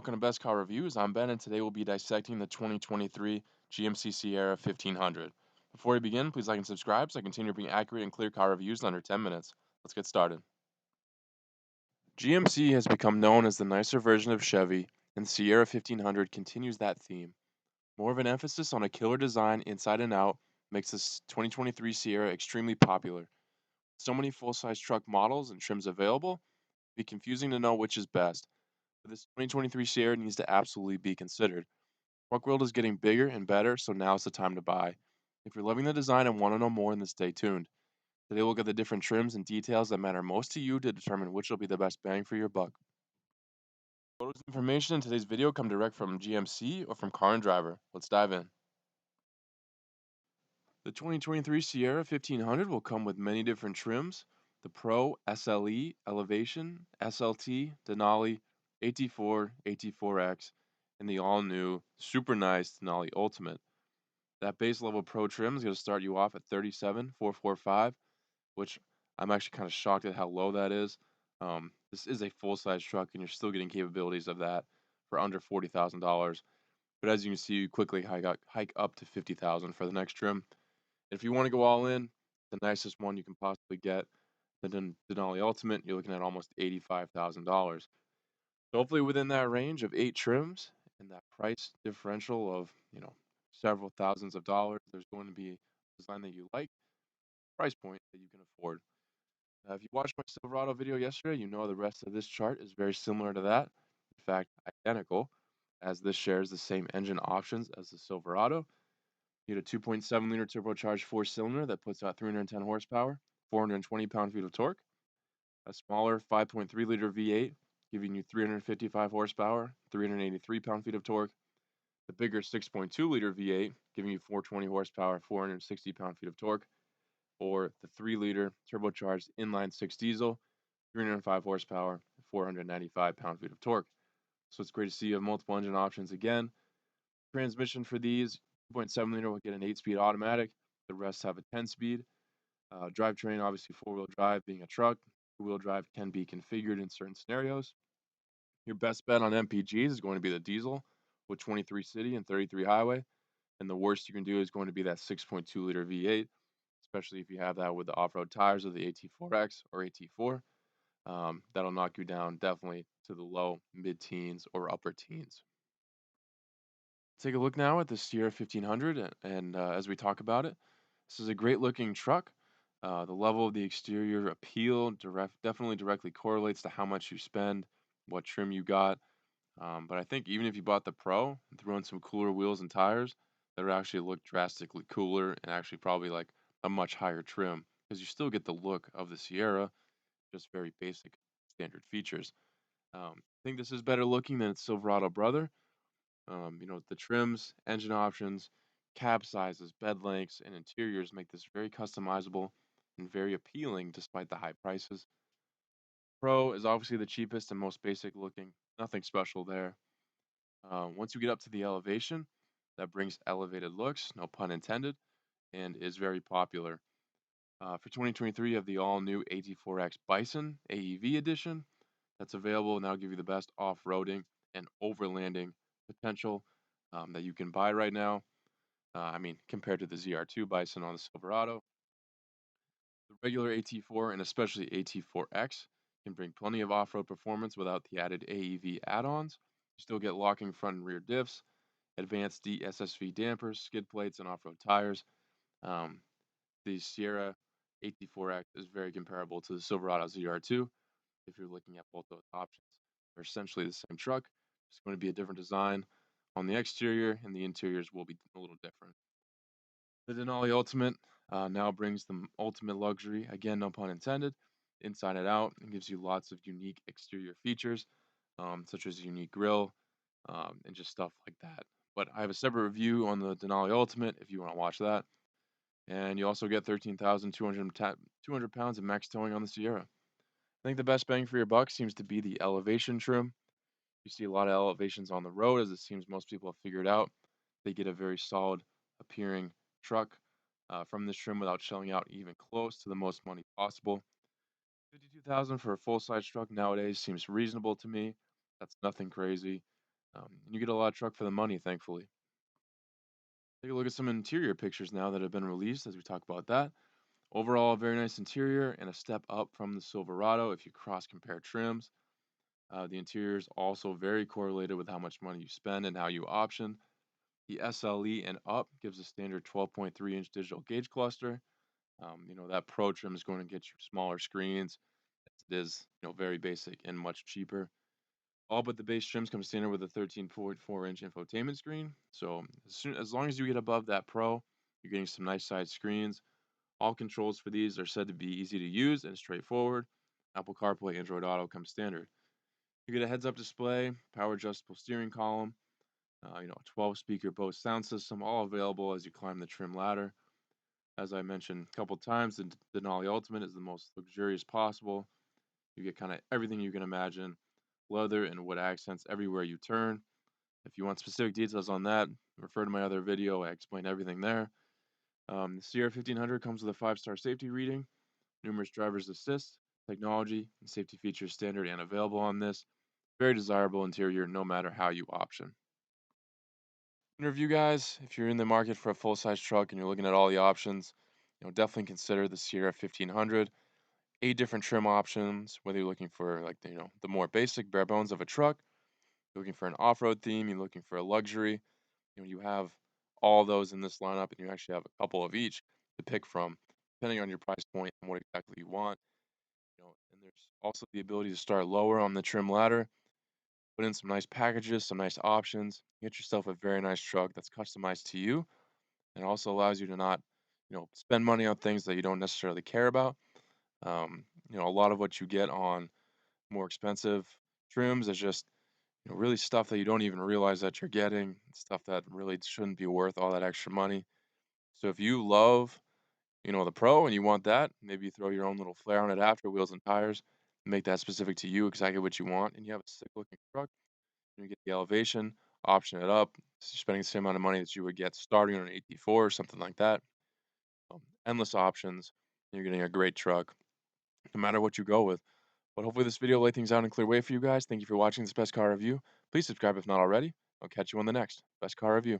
welcome to Best Car Reviews. I'm Ben, and today we'll be dissecting the 2023 GMC Sierra 1500. Before we begin, please like and subscribe so I continue bringing accurate and clear car reviews in under 10 minutes. Let's get started. GMC has become known as the nicer version of Chevy, and Sierra 1500 continues that theme. More of an emphasis on a killer design inside and out makes this 2023 Sierra extremely popular. So many full-size truck models and trims available, it'd be confusing to know which is best. But this 2023 Sierra needs to absolutely be considered. Truck World is getting bigger and better, so now's the time to buy. If you're loving the design and want to know more, then stay tuned. Today we'll get the different trims and details that matter most to you to determine which will be the best bang for your buck. Photos and information in today's video come direct from GMC or from Car and Driver. Let's dive in. The 2023 Sierra 1500 will come with many different trims: the Pro, SLE, Elevation, SLT, Denali, AT4, AT4X, and the all-new, super nice Denali Ultimate. That base level Pro trim is going to start you off at 37,445, which I'm actually kind of shocked at how low that is. This is a full-size truck, and you're still getting capabilities of that for under $40,000. But as you can see, you quickly hike up to 50,000 for the next trim. If you want to go all in, the nicest one you can possibly get, the Denali Ultimate, you're looking at almost $85,000. So hopefully within that range of 8 trims and that price differential of, several thousands of dollars, there's going to be a design that you like, price point that you can afford. If you watched my Silverado video yesterday, you know the rest of this chart is very similar to that. In fact, identical, as this shares the same engine options as the Silverado. You get a 2.7-liter turbocharged four-cylinder that puts out 310 horsepower, 420 pound-feet of torque. A smaller 5.3-liter V8, giving you 355 horsepower, 383 pound-feet of torque. The bigger 6.2-liter V8, giving you 420 horsepower, 460 pound-feet of torque. Or the 3-liter turbocharged inline-six diesel, 305 horsepower, 495 pound-feet of torque. So it's great to see you have multiple engine options again. Transmission for these, 2.7-liter will get an 8-speed automatic. The rest have a 10-speed. Drivetrain, obviously 4-wheel drive being a truck. 2-wheel drive can be configured in certain scenarios. Your best bet on MPGs is going to be the diesel with 23 city and 33 highway. And the worst you can do is going to be that 6.2-liter V8, especially if you have that with the off-road tires of the AT4X or AT4. That'll knock you down definitely to the low, mid-teens, or upper teens. Take a look now at the Sierra 1500, and as we talk about it, this is a great looking truck. The level of the exterior appeal definitely directly correlates to how much you spend, what trim you got. But I think even if you bought the Pro and threw in some cooler wheels and tires, that would actually look drastically cooler and actually probably like a much higher trim because you still get the look of the Sierra, just very basic standard features. I think this is better looking than its Silverado brother. The trims, engine options, cab sizes, bed lengths, and interiors make this very customizable and very appealing despite the high prices. Pro is obviously the cheapest and most basic looking, nothing special there. Once you get up to the elevation, that brings elevated looks, no pun intended, and is very popular. For 2023, you have the all new AT4X Bison AEV edition that's available and that'll give you the best off roading and overlanding potential that you can buy right now. Compared to the ZR2 Bison on the Silverado, the regular AT4 and especially AT4X can bring plenty of off road performance without the added AEV add ons. You still get locking front and rear diffs, advanced DSSV dampers, skid plates, and off road tires. Um, the Sierra AT4X is very comparable to the Silverado ZR2 if you're looking at both those options. They're essentially the same truck, just going to be a different design on the exterior, and the interiors will be a little different. The Denali Ultimate now brings the ultimate luxury, again, no pun intended, inside and out, and gives you lots of unique exterior features, such as a unique grille and just stuff like that. But I have a separate review on the Denali Ultimate if you want to watch that. And you also get 13,200 pounds of max towing on the Sierra. I think the best bang for your buck seems to be the elevation trim. You see a lot of elevations on the road, as it seems most people have figured out. They get a very solid appearing truck from this trim without shelling out even close to the most money possible. 52,000 for a full size truck nowadays seems reasonable to me. That's nothing crazy. And you get a lot of truck for the money, thankfully. Take a look at some interior pictures now that have been released as we talk about that. Overall, a very nice interior and a step up from the Silverado if you cross compare trims. The interior is also very correlated with how much money you spend and how you option. The SLE and up gives a standard 12.3-inch digital gauge cluster. That Pro trim is going to get you smaller screens. It is, very basic and much cheaper. All but the base trims come standard with a 13.4-inch infotainment screen. So as long as you get above that Pro, you're getting some nice side screens. All controls for these are said to be easy to use and straightforward. Apple CarPlay, Android Auto come standard. You get a heads-up display, power adjustable steering column, 12-speaker Bose sound system, all available as you climb the trim ladder. As I mentioned a couple times, the Denali Ultimate is the most luxurious possible. You get kind of everything you can imagine, leather and wood accents everywhere you turn. If you want specific details on that, refer to my other video. I explain everything there. The Sierra 1500 comes with a 5-star safety rating, numerous driver's assist, technology, and safety features standard and available on this. Very desirable interior no matter how you option. Review guys, if you're in the market for a full-size truck and you're looking at all the options, definitely consider the Sierra 1500. 8 different trim options, whether you're looking for like the more basic bare bones of a truck, you're looking for an off-road theme, you're looking for a luxury. You have all those in this lineup, and you actually have a couple of each to pick from, depending on your price point and what exactly you want. And there's also the ability to start lower on the trim ladder, put in some nice packages, some nice options, get yourself a very nice truck that's customized to you, and also allows you to not, spend money on things that you don't necessarily care about. A lot of what you get on more expensive trims is just really stuff that you don't even realize that you're getting, stuff that really shouldn't be worth all that extra money. So if you love, the Pro and you want that, maybe you throw your own little flair on it after, wheels and tires, make that specific to you, exactly what you want, and you have a sick looking truck. You get the elevation, option it up, so you're spending the same amount of money that you would get starting on an 84 or something like that. Endless options. You're getting a great truck, no matter what you go with. But hopefully this video laid things out in a clear way for you guys. Thank you for watching this Best Car Review. Please subscribe if not already. I'll catch you on the next Best Car Review.